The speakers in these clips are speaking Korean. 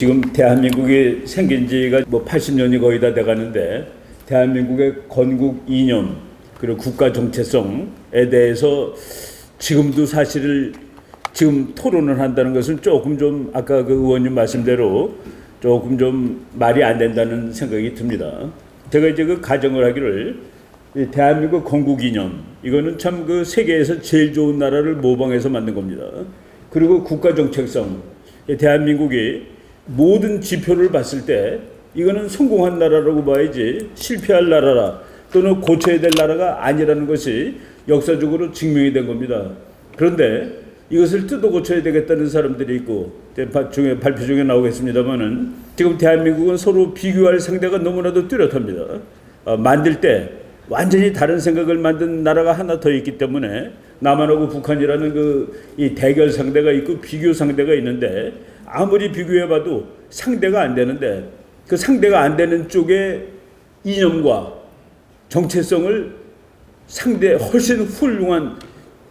지금 대한민국이 생긴 지가 80년이 거의 다 돼가는데 대한민국의 건국 이념 그리고 국가 정체성에 대해서 지금도 사실을 지금 토론을 한다는 것은 조금 좀 아까 그 의원님 말씀대로 조금 좀 말이 안 된다는 생각이 듭니다. 제가 이제 그 가정을 하기를 대한민국 건국 이념 이거는 참 그 세계에서 제일 좋은 나라를 모방해서 만든 겁니다. 그리고 국가 정체성 대한민국이 모든 지표를 봤을 때 이거는 성공한 나라라고 봐야지 실패할 나라라 또는 고쳐야 될 나라가 아니라는 것이 역사적으로 증명이 된 겁니다. 그런데 이것을 뜯어 고쳐야 되겠다는 사람들이 있고 발표 중에 나오겠습니다만은 지금 대한민국은 서로 비교할 상대가 너무나도 뚜렷합니다. 만들 때 완전히 다른 생각을 만든 나라가 하나 더 있기 때문에 남한하고 북한이라는 이 대결 상대가 있고 비교 상대가 있는데 아무리 비교해봐도 상대가 안 되는데 그 상대가 안 되는 쪽의 이념과 정체성을 상대 훨씬 훌륭한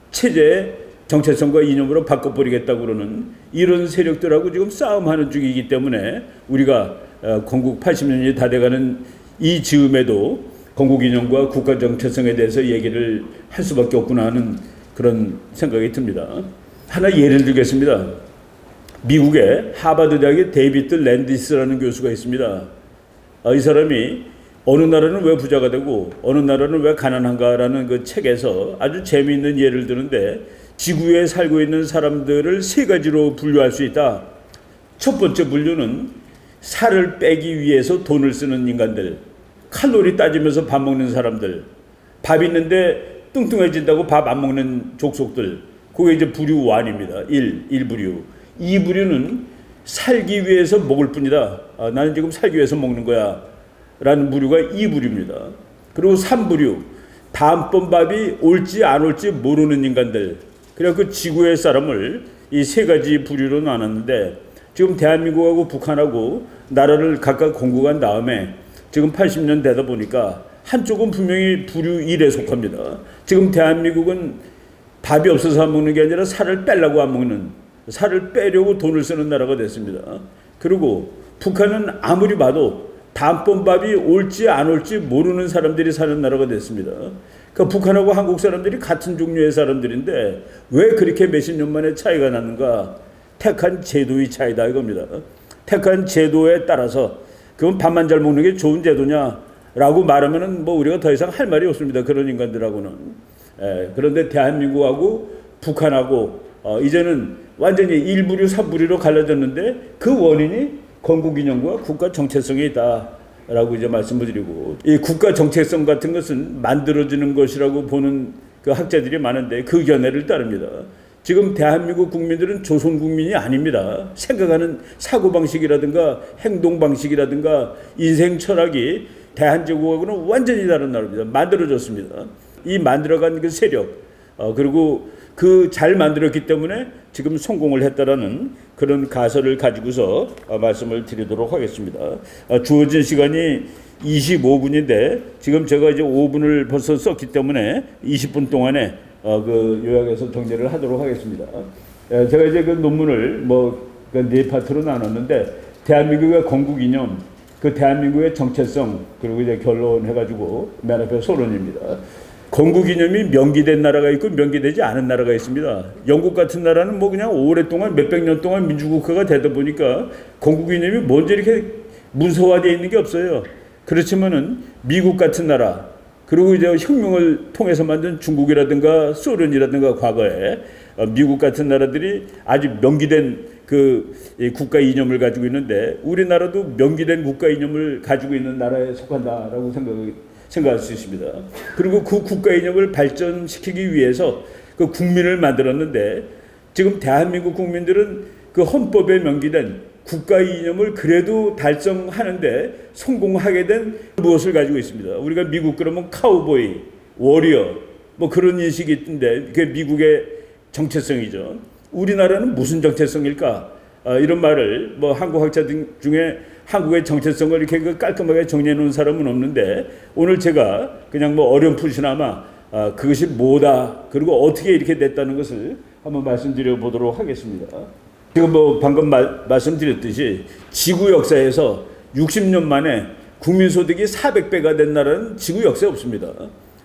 체제의 정체성과 이념으로 바꿔버리겠다고 그러는 이런 세력들하고 지금 싸움하는 중이기 때문에 우리가 건국 80년이 다 돼가는 이 즈음에도 건국 이념과 국가 정체성에 대해서 얘기를 할 수밖에 없구나 하는 그런 생각이 듭니다. 하나 예를 들겠습니다. 미국의 하버드 대학의 데이비드 랜디스라는 교수가 있습니다. 이 사람이 어느 나라는 왜 부자가 되고 어느 나라는 왜 가난한가라는 그 책에서 아주 재미있는 예를 드는데 지구에 살고 있는 사람들을 세 가지로 분류할 수 있다. 첫 번째 분류는 살을 빼기 위해서 돈을 쓰는 인간들, 칼로리 따지면서 밥 먹는 사람들, 밥 있는데 뚱뚱해진다고 밥 안 먹는 족속들, 그게 이제 부류 1입니다. 1부류. 2부류는 살기 위해서 먹을 뿐이다. 나는 지금 살기 위해서 먹는 거야. 라는 부류가 2부류입니다. 그리고 3부류. 다음번 밥이 올지 안 올지 모르는 인간들. 그래서 그 지구의 사람을 이 세 가지 부류로 나눴는데 지금 대한민국하고 북한하고 나라를 각각 건국한 다음에 지금 80년 되다 보니까 한쪽은 분명히 부류 1에 속합니다. 지금 대한민국은 밥이 없어서 안 먹는 게 아니라 살을 빼려고 안 먹는 살을 빼려고 돈을 쓰는 나라가 됐습니다. 그리고 북한은 아무리 봐도 다음번 밥이 올지 안 올지 모르는 사람들이 사는 나라가 됐습니다. 그러니까 북한하고 한국 사람들이 같은 종류의 사람들인데 왜 그렇게 몇십 년 만에 차이가 나는가? 택한 제도의 차이다 이겁니다. 택한 제도에 따라서 그건 밥만 잘 먹는 게 좋은 제도냐라고 말하면은 우리가 더 이상 할 말이 없습니다. 그런 인간들하고는. 그런데 대한민국하고 북한하고 이제는 완전히 1부류, 3부류로 갈라졌는데 그 원인이 건국 이념과 국가 정체성에 있다라고 이제 말씀을 드리고 이 국가 정체성 같은 것은 만들어지는 것이라고 보는 그 학자들이 많은데 그 견해를 따릅니다. 지금 대한민국 국민들은 조선 국민이 아닙니다. 생각하는 사고방식이라든가 행동방식이라든가 인생 철학이 대한제국하고는 완전히 다른 나라입니다. 만들어졌습니다. 이 만들어간 그 세력 그리고 그 잘 만들었기 때문에 지금 성공을 했다라는 그런 가설을 가지고서 말씀을 드리도록 하겠습니다. 주어진 시간이 25분인데 지금 제가 이제 5분을 벌써 썼기 때문에 20분 동안에 그 요약해서 정리를 하도록 하겠습니다. 제가 이제 그 논문을 네 파트로 나눴는데 대한민국의 건국 이념, 그 대한민국의 정체성 그리고 이제 결론 해가지고 맨 앞에 소론입니다. 건국 이념이 명기된 나라가 있고 명기되지 않은 나라가 있습니다. 영국 같은 나라는 그냥 오랫동안 몇백 년 동안 민주국가가 되다 보니까 건국 이념이 먼저 이렇게 문서화되어 있는 게 없어요. 그렇지만은 미국 같은 나라 그리고 이제 혁명을 통해서 만든 중국이라든가 소련이라든가 과거에 미국 같은 나라들이 아주 명기된 그 국가 이념을 가지고 있는데 우리나라도 명기된 국가 이념을 가지고 있는 나라에 속한다라고 생각할 수 있습니다. 그리고 그 국가 이념을 발전시키기 위해서 그 국민을 만들었는데 지금 대한민국 국민들은 그 헌법에 명기된 국가 이념을 그래도 달성하는데 성공하게 된 무엇을 가지고 있습니다. 우리가 미국 그러면 카우보이, 워리어 그런 인식이 있던데 그게 미국의 정체성이죠. 우리나라는 무슨 정체성일까? 이런 말을 한국 학자들 중에 한국의 정체성을 이렇게 깔끔하게 정리해 놓은 사람은 없는데 오늘 제가 그냥 어렴풋이나마 그것이 뭐다 그리고 어떻게 이렇게 됐다는 것을 한번 말씀드려 보도록 하겠습니다. 지금 뭐 방금 말씀드렸듯이 지구 역사에서 60년 만에 국민소득이 400배가 된 나라는 지구 역사에 없습니다.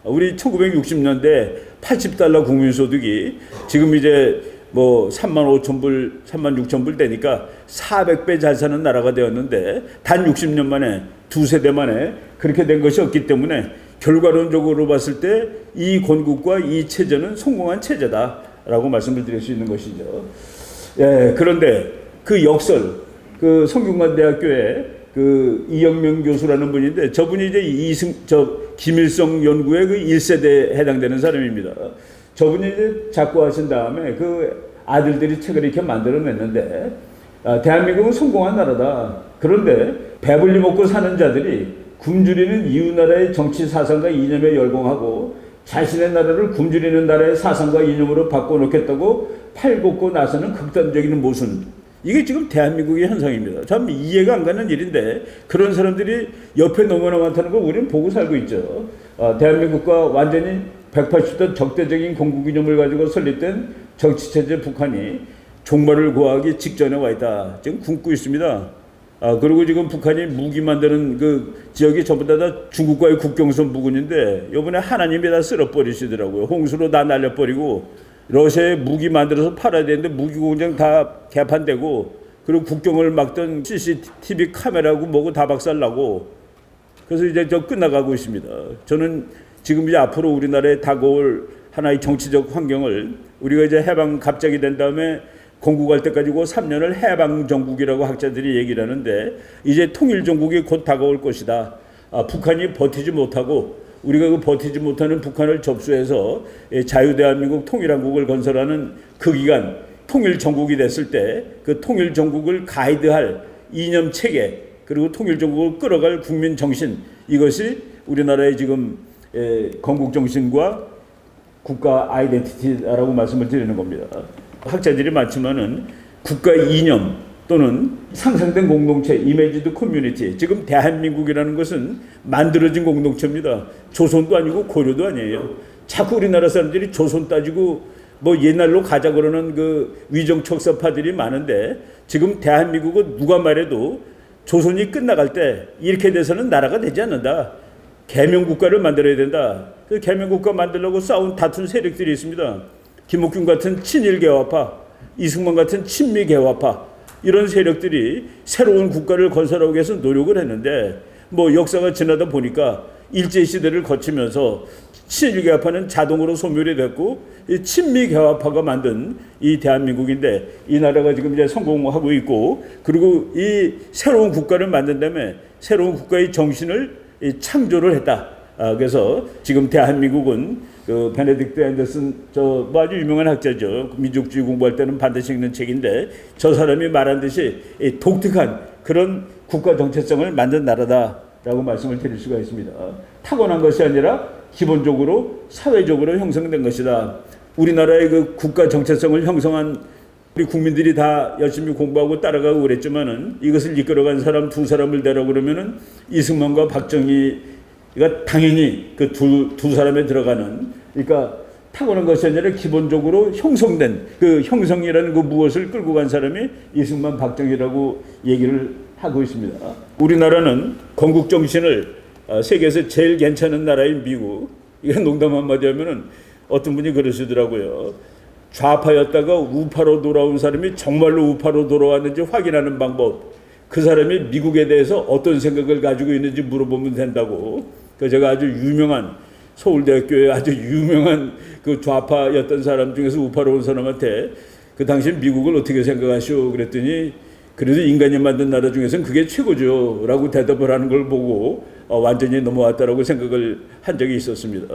우리 1960년대 80달러 국민소득이 지금 이제 뭐 3만 5천 불, 3만 6천 불 되니까 400배 잘 사는 나라가 되었는데 단 60년 만에 두 세대 만에 그렇게 된 것이 없기 때문에 결과론적으로 봤을 때 이 건국과 이 체제는 성공한 체제다라고 말씀을 드릴 수 있는 것이죠. 예, 그런데 그 역설, 그 성균관대학교에 그 이영명 교수라는 분인데 저분이 이제 김일성 연구의 그 1세대에 해당되는 사람입니다. 저분이 이제 작고하신 다음에 그 아들들이 책을 이렇게 만들어냈는데 대한민국은 성공한 나라다. 그런데 배불리 먹고 사는 자들이 굶주리는 이웃나라의 정치 사상과 이념에 열광하고 자신의 나라를 굶주리는 나라의 사상과 이념으로 바꿔놓겠다고 팔벗고 나서는 극단적인 모순. 이게 지금 대한민국의 현상입니다. 참 이해가 안 가는 일인데 그런 사람들이 옆에 너무나 많다는 걸 우리는 보고 살고 있죠. 대한민국과 완전히 180도 적대적인 건국 이념을 가지고 설립된 정치체제 북한이 종말을 고하기 직전에 와 있다. 지금 굶고 있습니다. 그리고 지금 북한이 무기 만드는 그 지역이 전부 다 중국과의 국경선 부근인데 이번에 하나님이 다 쓸어버리시더라고요. 홍수로 다 날려버리고 러시아에 무기 만들어서 팔아야 되는데 무기 공장 다 개판되고 그리고 국경을 막던 CCTV 카메라고 뭐고 다 박살나고 그래서 이제 저 끝나가고 있습니다. 저는 지금 이제 앞으로 우리나라에 다가올 하나의 정치적 환경을 우리가 이제 해방 갑자기 된 다음에 건국할 때까지 그 3년을 해방정국이라고 학자들이 얘기를 하는데 이제 통일정국이 곧 다가올 것이다. 북한이 버티지 못하고 우리가 그 버티지 못하는 북한을 접수해서 자유대한민국 통일한국을 건설하는 그 기간 통일정국이 됐을 때 그 통일정국을 가이드할 이념 체계 그리고 통일정국을 끌어갈 국민 정신 이것이 우리나라의 지금 건국정신과 국가 아이덴티티라고 말씀을 드리는 겁니다. 학자들이 많지만은 국가 이념 또는 상상된 공동체, 이미지드 커뮤니티. 지금 대한민국이라는 것은 만들어진 공동체입니다. 조선도 아니고 고려도 아니에요. 자꾸 우리나라 사람들이 조선 따지고 뭐 옛날로 가자 그러는 그 위정척사파들이 많은데 지금 대한민국은 누가 말해도 조선이 끝나갈 때 이렇게 돼서는 나라가 되지 않는다. 개명국가를 만들어야 된다. 그 개명국가 만들려고 다툰 세력들이 있습니다. 김옥균 같은 친일개화파, 이승만 같은 친미개화파 이런 세력들이 새로운 국가를 건설하기 위해서 노력을 했는데 뭐 역사가 지나다 보니까 일제시대를 거치면서 친일개화파는 자동으로 소멸이 됐고 이 친미개화파가 만든 이 대한민국인데 이 나라가 지금 이제 성공하고 있고 그리고 이 새로운 국가를 만든 다음에 새로운 국가의 정신을 창조를 했다. 그래서 지금 대한민국은 그 베네딕트 앤더슨 뭐 아주 유명한 학자죠. 민족주의 공부할 때는 반드시 읽는 책인데 저 사람이 말한 듯이 독특한 그런 국가 정체성을 만든 나라다라고 말씀을 드릴 수가 있습니다. 타고난 것이 아니라 기본적으로 사회적으로 형성된 것이다. 우리나라의 그 국가 정체성을 형성한 우리 국민들이 다 열심히 공부하고 따라가고 그랬지만은 이것을 이끌어간 사람 두 사람을 대라 그러면은 이승만과 박정희 그러니까 당연히 그 두 사람에 들어가는 그러니까 타고난 것이 아니라 기본적으로 형성된 그 형성이라는 그 무엇을 끌고 간 사람이 이승만 박정희라고 얘기를 하고 있습니다. 우리나라는 건국 정신을 세계에서 제일 괜찮은 나라인 미국 이건 농담 한마디 하면은 어떤 분이 그러시더라고요. 좌파였다가 우파로 돌아온 사람이 정말로 우파로 돌아왔는지 확인하는 방법 그 사람이 미국에 대해서 어떤 생각을 가지고 있는지 물어보면 된다고. 그 제가 아주 유명한 서울대학교에 아주 유명한 그 좌파였던 사람 중에서 우파로 온 사람한테 그 당신 미국을 어떻게 생각하시오? 그랬더니 그래도 인간이 만든 나라 중에서는 그게 최고죠 라고 대답을 하는 걸 보고 완전히 넘어왔다라고 생각을 한 적이 있었습니다.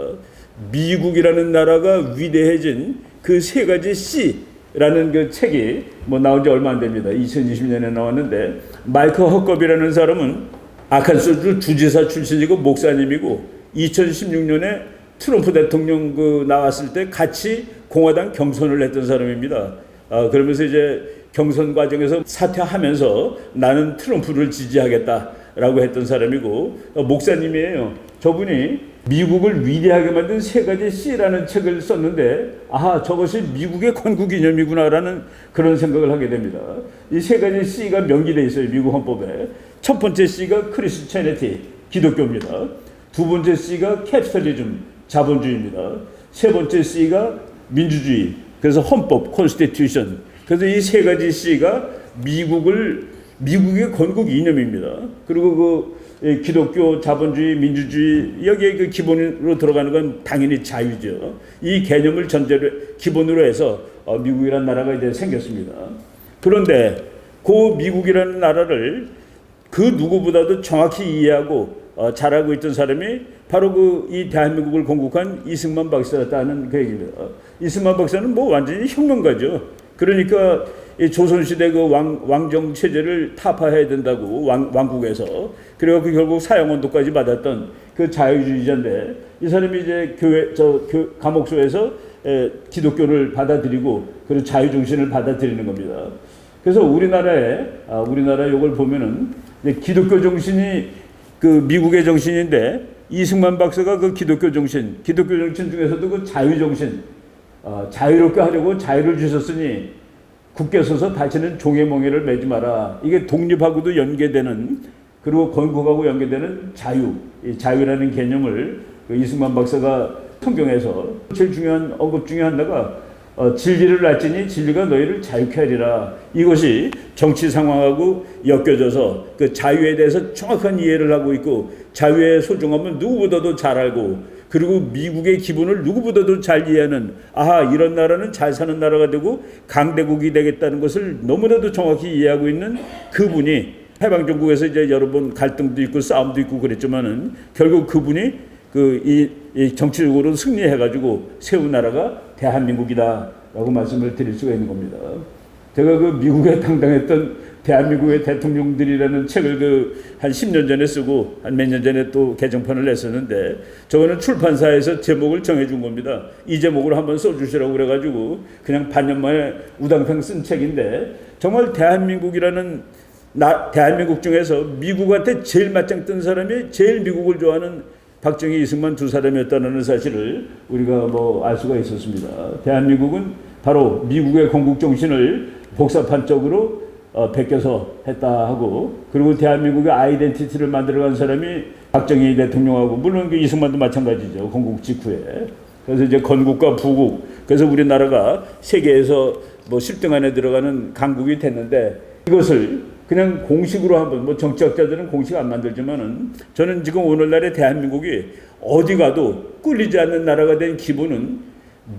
미국이라는 나라가 위대해진 그 세 가지 C라는 그 책이 뭐 나온 지 얼마 안 됩니다. 2020년에 나왔는데 마이크 허컵이라는 사람은 아칸소주 주지사 출신이고 목사님이고 2016년에 트럼프 대통령 그 나왔을 때 같이 공화당 경선을 했던 사람입니다. 그러면서 이제 경선 과정에서 사퇴하면서 나는 트럼프를 지지하겠다라고 했던 사람이고 목사님이에요. 저분이 미국을 위대하게 만든 세 가지 C라는 책을 썼는데 아하 저것이 미국의 건국 이념이구나라는 그런 생각을 하게 됩니다. 이 세 가지 C가 명기되어 있어요. 미국 헌법에. 첫 번째 C가 크리스티애니티, 기독교입니다. 두 번째 C가 캐피탈리즘, 자본주의입니다. 세 번째 C가 민주주의, 그래서 헌법, 컨스티튜션. 그래서 이 세 가지 C가 미국의 건국 이념입니다. 그리고 기독교, 자본주의, 민주주의 여기에 그 기본으로 들어가는 건 당연히 자유죠. 이 개념을 전제로 기본으로 해서 미국이라는 나라가 이제 생겼습니다. 그런데 그 미국이라는 나라를 그 누구보다도 정확히 이해하고 잘 알고 있던 사람이 바로 이 대한민국을 건국한 이승만 박사였다는 그 얘기입니다. 이승만 박사는 뭐 완전히 혁명가죠. 그러니까 이 조선시대 그 왕정 체제를 타파해야 된다고 왕국에서 그래갖고 결국 사형언도까지 받았던 그 자유주의자인데 이 사람이 이제 감옥소에서 기독교를 받아들이고 그리고 자유정신을 받아들이는 겁니다. 그래서 우리나라 이걸 보면은 기독교 정신이 그 미국의 정신인데 이승만 박사가 그 기독교 정신 중에서도 그 자유 정신, 자유롭게 하려고 자유를 주셨으니 굳게 서서 다시는 종의 멍에를 매지 마라. 이게 독립하고도 연계되는 그리고 건국하고 연계되는 자유, 이 자유라는 개념을 그 이승만 박사가 성경에서 제일 중요한 언급 중에 하나가 진리를 알지니 진리가 너희를 자유케 하리라. 이것이 정치 상황하고 엮여져서 그 자유에 대해서 정확한 이해를 하고 있고 자유의 소중함은 누구보다도 잘 알고 그리고 미국의 기본을 누구보다도 잘 이해하는 아하 이런 나라는 잘 사는 나라가 되고 강대국이 되겠다는 것을 너무나도 정확히 이해하고 있는 그분이 해방정국에서 이제 여러 번 갈등도 있고 싸움도 있고 그랬지만은 결국 그분이 이 정치적으로 승리해가지고 세운 나라가 대한민국이다라고 말씀을 드릴 수가 있는 겁니다. 제가 그 미국에 당당했던 대한민국의 대통령들이라는 책을 한 10년 전에 쓰고 한 몇 년 전에 또 개정판을 냈었는데 저거는 출판사에서 제목을 정해준 겁니다. 이 제목으로 한번 써주시라고 그래가지고 그냥 반년 만에 우당탕 쓴 책인데 정말 대한민국이라는 대한민국 중에서 미국한테 제일 맞짱 뜬 사람이 제일 미국을 좋아하는 박정희, 이승만 두 사람이었다는 사실을 우리가 알 수가 있었습니다. 대한민국은 바로 미국의 건국 정신을 복사판적으로 베껴서 했다 하고 그리고 대한민국의 아이덴티티를 만들어간 사람이 박정희 대통령하고 물론 그 이승만도 마찬가지죠. 건국 직후에. 그래서 이제 건국과 부국 그래서 우리나라가 세계에서 10등 안에 들어가는 강국이 됐는데 이것을 그냥 공식으로 한번 정치학자들은 공식 안 만들지만은 저는 지금 오늘날의 대한민국이 어디 가도 꿀리지 않는 나라가 된 기본은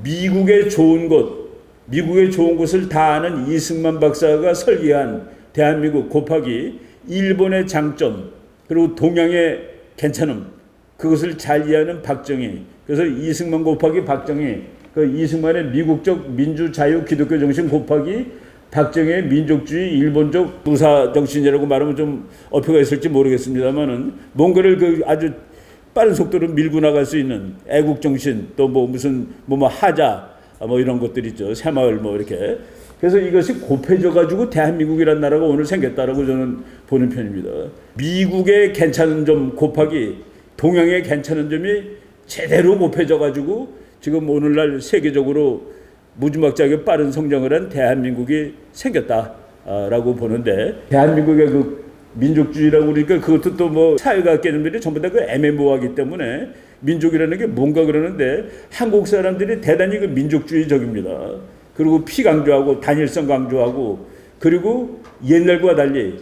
미국의 좋은 곳을 다 아는 이승만 박사가 설계한 대한민국 곱하기 일본의 장점 그리고 동양의 괜찮음 그것을 잘 이해하는 박정희 그래서 이승만 곱하기 박정희 그 이승만의 미국적 민주 자유 기독교 정신 곱하기 박정희의 민족주의 일본적 부사 정신이라고 말하면 좀 어폐가 있을지 모르겠습니다만은 뭔가를 아주 빠른 속도로 밀고 나갈 수 있는 애국 정신 또 무슨 하자 이런 것들 있죠. 새마을 이렇게. 그래서 이것이 곱해져 가지고 대한민국이라는 나라가 오늘 생겼다라고 저는 보는 편입니다. 미국의 괜찮은 점 곱하기 동양의 괜찮은 점이 제대로 곱해져 가지고 지금 오늘날 세계적으로 무지막지하게 빠른 성장을 한 대한민국이 생겼다라고 보는데 대한민국의 그 민족주의라고 그러니까 그것도 또 사회과학 개념들이 전부 다 애매모호하기 때문에 민족이라는 게 뭔가 그러는데 한국 사람들이 대단히 민족주의적입니다. 그리고 피 강조하고 단일성 강조하고 그리고 옛날과 달리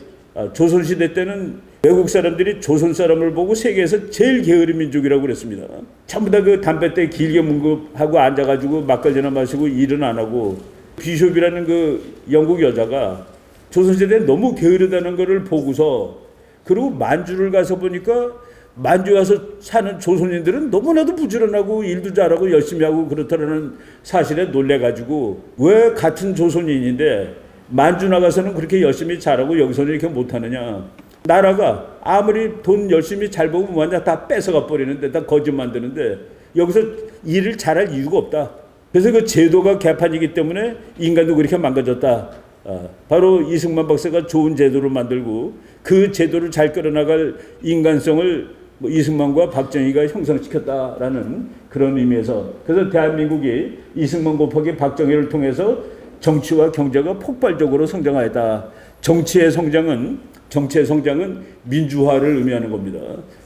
조선시대 때는 외국 사람들이 조선 사람을 보고 세계에서 제일 게으른 민족이라고 그랬습니다. 전부 다 담뱃대 길게 문급하고 앉아가지고 막걸리나 마시고 일은 안 하고 비숍이라는 영국 여자가 조선시대에 너무 게으르다는 것을 보고서 그리고 만주를 가서 보니까 만주 가서 사는 조선인들은 너무나도 부지런하고 일도 잘하고 열심히 하고 그렇다는 사실에 놀래가지고 왜 같은 조선인인데 만주 나가서는 그렇게 열심히 잘하고 여기서는 이렇게 못하느냐. 나라가 아무리 돈 열심히 잘 벌고 뭐하냐 다 뺏어가 버리는데 다 거짓 만드는데 여기서 일을 잘할 이유가 없다. 그래서 그 제도가 개판이기 때문에 인간도 그렇게 망가졌다. 바로 이승만 박사가 좋은 제도를 만들고 그 제도를 잘 끌어나갈 인간성을 뭐 이승만과 박정희가 형성시켰다라는 그런 의미에서, 그래서 대한민국이 이승만 곱하기 박정희를 통해서 정치와 경제가 폭발적으로 성장하였다. 정치의 성장은 민주화를 의미하는 겁니다.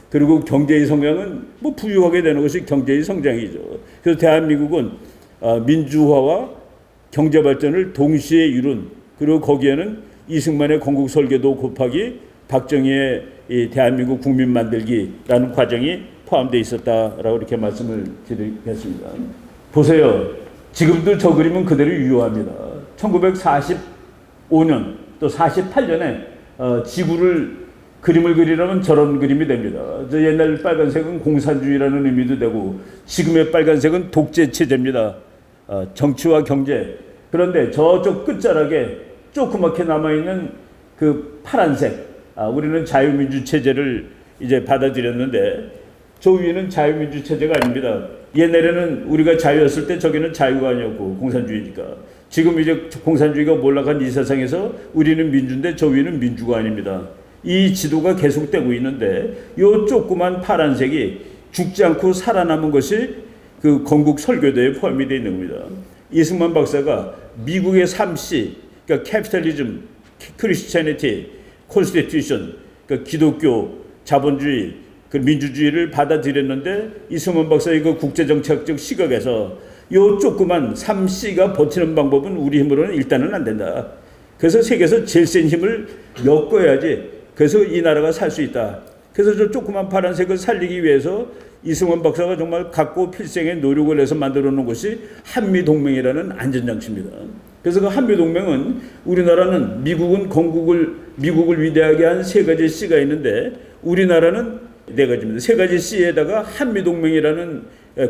그리고 경제의 성장은 뭐 부유하게 되는 것이 경제의 성장이죠. 그래서 대한민국은 민주화와 경제 발전을 동시에 이룬, 그리고 거기에는 이승만의 건국 설계도 곱하기 박정희의 이 대한민국 국민 만들기라는 과정이 포함되어 있었다라고 이렇게 말씀을 드리겠습니다. 보세요. 지금도 저 그림은 그대로 유효합니다. 1945년 또 48년에 지구를 그림을 그리려면 저런 그림이 됩니다. 저 옛날 빨간색은 공산주의라는 의미도 되고, 지금의 빨간색은 독재체제입니다. 정치와 경제. 그런데 저쪽 끝자락에 조그맣게 남아있는 그 파란색, 우리는 자유민주 체제를 이제 받아들였는데, 저 위에는 자유민주 체제가 아닙니다. 옛날에는 우리가 자유였을 때 저기는 자유가 아니었고 공산주의니까. 지금 이제 공산주의가 몰락한 이 세상에서 우리는 민주인데 저 위에는 민주가 아닙니다. 이 지도가 계속되고 있는데, 요 조그만 파란색이 죽지 않고 살아남은 것이 그 건국 설교도에 포함이 되어 있는 겁니다. 이승만 박사가 미국의 3C, 그러니까 캐피탈리즘, 크리스티애니티, 콘스티튜션, 그러니까 기독교, 자본주의, 그 민주주의를 받아들였는데, 이승만 박사의 그 국제정책적 시각에서 요 조그만 3C가 버티는 방법은 우리 힘으로는 일단은 안 된다. 그래서 세계에서 제일 센 힘을 엮어야지. 그래서 이 나라가 살 수 있다. 그래서 저 조그만 파란색을 살리기 위해서 이승만 박사가 정말 각고 필생의 노력을 해서 만들어 놓은 것이 한미동맹이라는 안전장치입니다. 그래서 그 한미동맹은, 우리나라는 미국을 위대하게 한 세 가지 C가 있는데, 우리나라는 네 가지입니다. 세 가지 C에다가 한미동맹이라는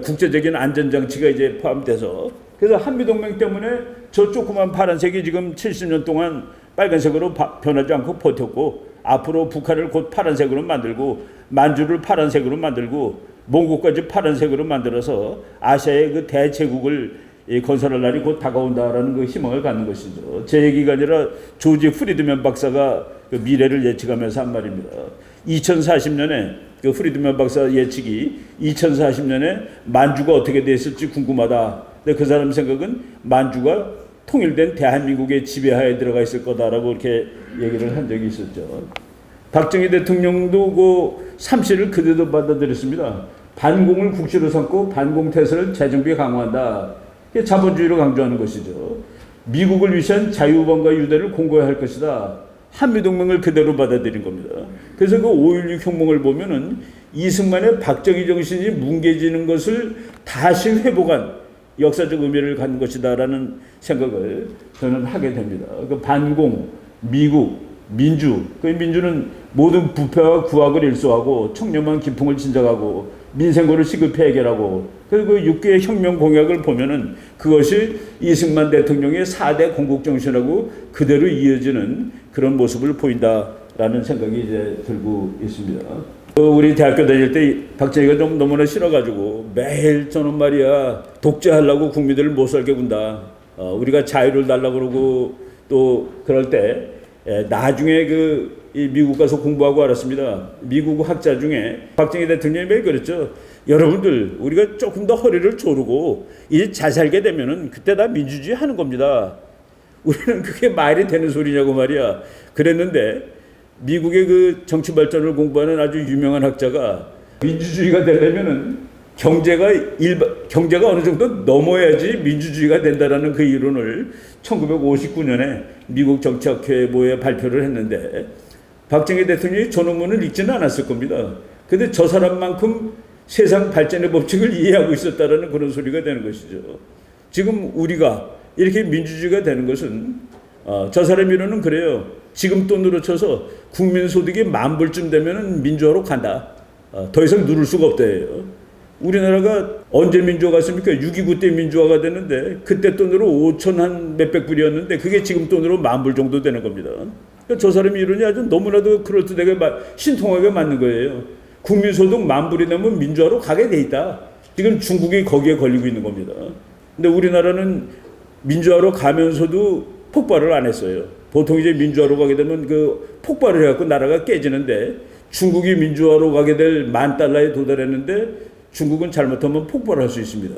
국제적인 안전장치가 이제 포함돼서, 그래서 한미동맹 때문에 저 조그만 파란색이 지금 70년 동안 빨간색으로 변하지 않고 버텼고, 앞으로 북한을 곧 파란색으로 만들고, 만주를 파란색으로 만들고, 몽고까지 파란색으로 만들어서 아시아의 그 대제국을 건설할 날이 곧 다가온다라는 그 희망을 갖는 것이죠. 제 얘기가 아니라 조지 프리드맨 박사가 그 미래를 예측하면서 한 말입니다. 2040년에 그 프리드맨 박사 예측이 2040년에 만주가 어떻게 됐을지 궁금하다. 근데 그 사람 생각은 만주가 통일된 대한민국의 지배하에 들어가 있을 거다라고 이렇게 얘기를 한 적이 있었죠. 박정희 대통령도 그 3C를 그대로 받아들였습니다. 반공을 국시로 삼고 반공태세를 재정비 강화한다. 이게 자본주의로 강조하는 것이죠. 미국을 위시한 자유방과 유대를 공고해야 할 것이다. 한미동맹을 그대로 받아들인 겁니다. 그래서 그 5.16 혁명을 보면은 이승만의 박정희 정신이 뭉개지는 것을 다시 회복한 역사적 의미를 갖는 것이다라는 생각을 저는 하게 됩니다. 그 반공, 미국, 민주. 그 민주는 모든 부패와 구악을 일소하고 청렴한 기풍을 진작하고 민생고를 시급히 해결하고, 그리고 그 6개의 혁명 공약을 보면은 그것이 이승만 대통령의 4대 건국 정신하고 그대로 이어지는 그런 모습을 보인다라는 생각이 이제 들고 있습니다. 우리 대학교 다닐 때 박정희가 좀 너무나 싫어가지고 매일 저는 말이야 독재하려고 국민들을 못 살게 군다. 우리가 자유를 달라고 그러고 또 그럴 때 나중에 이 미국 가서 공부하고 알았습니다. 미국 학자 중에 박정희 대통령이 왜 그랬죠? 여러분들 우리가 조금 더 허리를 조르고 이제 잘 살게 되면은 그때 다 민주주의 하는 겁니다. 우리는 그게 말이 되는 소리냐고 말이야. 그랬는데 미국의 그 정치 발전을 공부하는 아주 유명한 학자가 민주주의가 되려면은 경제가 어느 정도 넘어야지 민주주의가 된다라는 그 이론을 1959년에 미국 정치학회모에 발표를 했는데, 박정희 대통령이 저 논문을 읽지는 않았을 겁니다. 근데 저 사람만큼 세상 발전의 법칙을 이해하고 있었다라는 그런 소리가 되는 것이죠. 지금 우리가 이렇게 민주주의가 되는 것은 저 사람 이론은 그래요. 지금 돈으로 쳐서 국민소득이 10,000불쯤 되면 민주화로 간다. 더 이상 누를 수가 없대요. 우리나라가 언제 민주화가 갔습니까? 6.29 때 민주화가 됐는데 그때 돈으로 5천 한 몇백 불이었는데 그게 지금 돈으로 10,000불 정도 되는 겁니다. 그러니까 저 사람의 이론이 아주 너무나도 그럴듯하게 신통하게 맞는 거예요. 국민소득 10,000불이 되면 민주화로 가게 돼 있다. 지금 중국이 거기에 걸리고 있는 겁니다. 근데 우리나라는 민주화로 가면서도 폭발을 안 했어요. 보통 이제 민주화로 가게 되면 그 폭발을 해갖고 나라가 깨지는데 중국이 민주화로 가게 될 10,000달러에 도달했는데 중국은 잘못하면 폭발할 수 있습니다.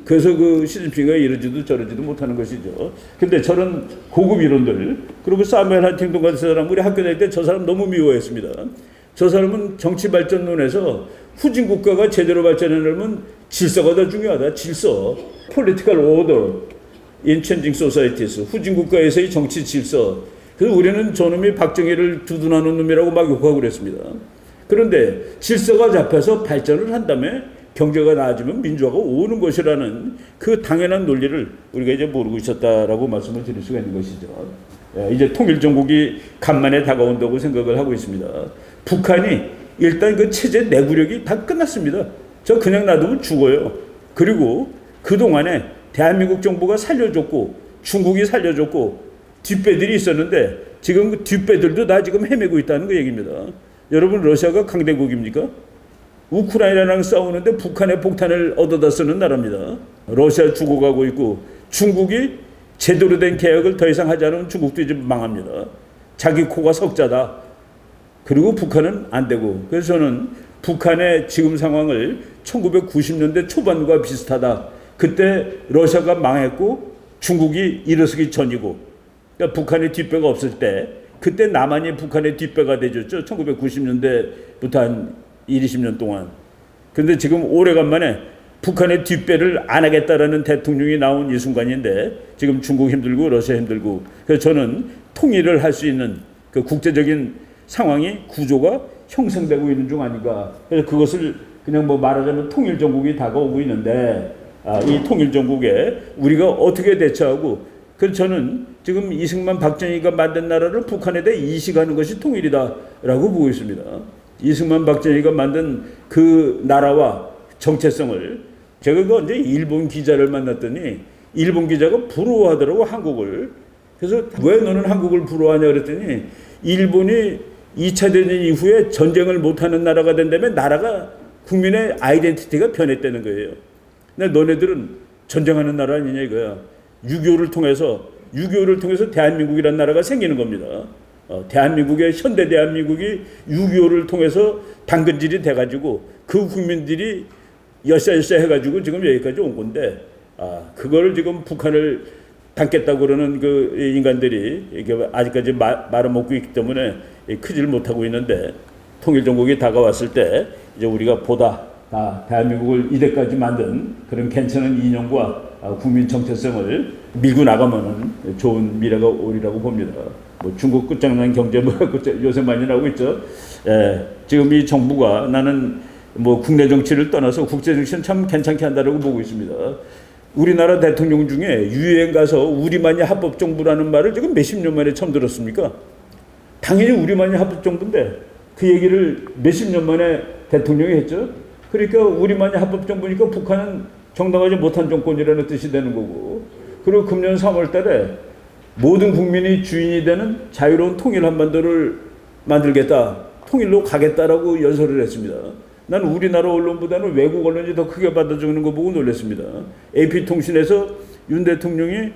그래서 그 시진핑이 이러지도 저러지도 못하는 것이죠. 근데 저런 고급 이론들, 그리고 사무엘 헌팅턴 같은 사람, 우리 학교 다닐 때 저 사람 너무 미워했습니다. 저 사람은 정치 발전론에서 후진 국가가 제대로 발전하려면 질서가 더 중요하다. 질서. Political order in changing societies. 후진 국가에서의 정치 질서. 그래서 우리는 저놈이 박정희를 두둔하는 놈이라고 막 욕하고 그랬습니다. 그런데 질서가 잡혀서 발전을 한 다음에 경제가 나아지면 민주화가 오는 것이라는 그 당연한 논리를 우리가 이제 모르고 있었다라고 말씀을 드릴 수가 있는 것이죠. 이제 통일정국이 간만에 다가온다고 생각을 하고 있습니다. 북한이 일단 그 체제 내구력이 다 끝났습니다. 저 그냥 놔두면 죽어요. 그리고 그동안에 대한민국 정부가 살려줬고 중국이 살려줬고 뒷배들이 있었는데 지금 그 뒷배들도 다 지금 헤매고 있다는 그 얘기입니다. 여러분, 러시아가 강대국입니까? 우크라이나랑 싸우는데 북한의 폭탄을 얻어다 쓰는 나라입니다. 러시아 죽어가고 있고 중국이 제대로 된 계약을 더 이상 하지 않으면 중국도 이제 망합니다. 자기 코가 석자다. 그리고 북한은 안 되고. 그래서 저는 북한의 지금 상황을 1990년대 초반과 비슷하다. 그때 러시아가 망했고 중국이 일어서기 전이고, 그러니까 북한의 뒷배가 없을 때 그때 남한이 북한의 뒷배가 되줬죠. 1990년대부터 한 20년 동안. 근데 지금 오래간만에 북한의 뒷배를 안 하겠다라는 대통령이 나온 이 순간인데 지금 중국 힘들고 러시아 힘들고, 그래서 저는 통일을 할 수 있는 그 국제적인 상황이 구조가 형성되고 있는 중 아닌가. 그래서 그것을 그냥 뭐 말하자면 통일정국이 다가오고 있는데, 이 통일정국에 우리가 어떻게 대처하고, 그래서 저는 지금 이승만 박정희가 만든 나라를 북한에 대해 이식하는 것이 통일이다라고 보고 있습니다. 이승만 박정희가 만든 그 나라와 정체성을, 제가 그 언제 일본 기자를 만났더니 일본 기자가 부러워하더라고, 한국을. 그래서 왜 너는 한국을 부러워하냐 그랬더니 일본이 2차 대전 이후에 전쟁을 못하는 나라가 된다면 나라가 국민의 아이덴티티가 변했다는 거예요. 근데 너네들은 전쟁하는 나라 아니냐 이거야. 6.25를 통해서 대한민국이라는 나라가 생기는 겁니다. 대한민국의 현대 대한민국이 6.25를 통해서 당근질이 돼가지고 그 국민들이 열사열사 해가지고 지금 여기까지 온 건데, 그거를 지금 북한을 담겠다고 그러는 그 인간들이 이게 아직까지 말아먹고 있기 때문에 크지를 못하고 있는데, 통일정국이 다가왔을 때 이제 우리가 보다 대한민국을 이때까지 만든 그런 괜찮은 이념과 국민 정체성을 밀고 나가면은 좋은 미래가 오리라고 봅니다. 뭐 중국 끝장난 경제 요새 많이 나오고 있죠. 지금 이 정부가 나는 뭐 국내 정치를 떠나서 국제 정치는 참 괜찮게 한다라고 보고 있습니다. 우리나라 대통령 중에 유엔 가서 우리만이 합법 정부라는 말을 지금 몇십 년 만에 처음 들었습니까? 당연히 우리만이 합법 정부인데 그 얘기를 몇십 년 만에 대통령이 했죠. 그러니까 우리만이 합법 정부니까 북한은 정당하지 못한 정권이라는 뜻이 되는 거고, 그리고 금년 3월 달에 모든 국민이 주인이 되는 자유로운 통일 한반도를 만들겠다, 통일로 가겠다라고 연설을 했습니다. 난 우리나라 언론보다는 외국 언론이 더 크게 받아주는 거 보고 놀랐습니다. AP통신에서 윤 대통령이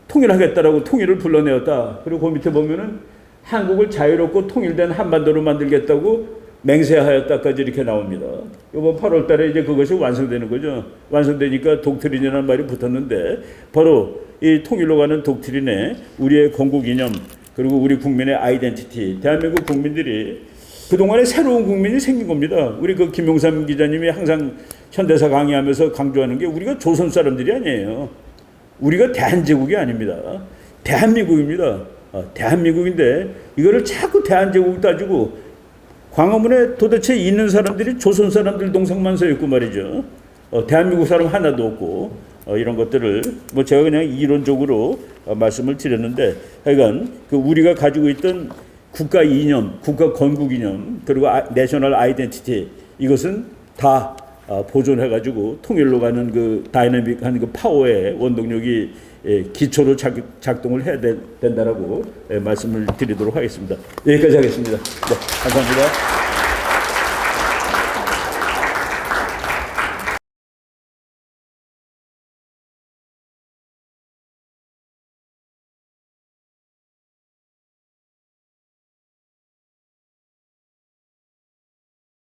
통일하겠다라고 통일을 불러내었다. 그리고 그 밑에 보면은 한국을 자유롭고 통일된 한반도로 만들겠다고 맹세하였다까지 이렇게 나옵니다. 이번 8월 달에 이제 그것이 완성되는 거죠. 완성되니까 독트린이라는 말이 붙었는데, 바로 이 통일로 가는 독트린에 우리의 건국 이념, 그리고 우리 국민의 아이덴티티, 대한민국 국민들이 그동안에 새로운 국민이 생긴 겁니다. 우리 그 김용삼 기자님이 항상 현대사 강의하면서 강조하는 게 우리가 조선 사람들이 아니에요. 우리가 대한제국이 아닙니다. 대한민국입니다. 대한민국인데 이거를 자꾸 대한제국 따지고 광화문에 도대체 있는 사람들이 조선 사람들 동상만 서 있고 말이죠. 대한민국 사람 하나도 없고, 이런 것들을 뭐 제가 그냥 이론적으로 말씀을 드렸는데, 하여간 그 우리가 가지고 있던 국가 이념, 국가 건국 이념, 그리고 내셔널 아이덴티티, 이것은 다 보존해가지고 통일로 가는 그 다이내믹한 그 파워의 원동력이 기초로 작동을 해야 된다라고 말씀을 드리도록 하겠습니다. 여기까지 하겠습니다. 네, 감사합니다.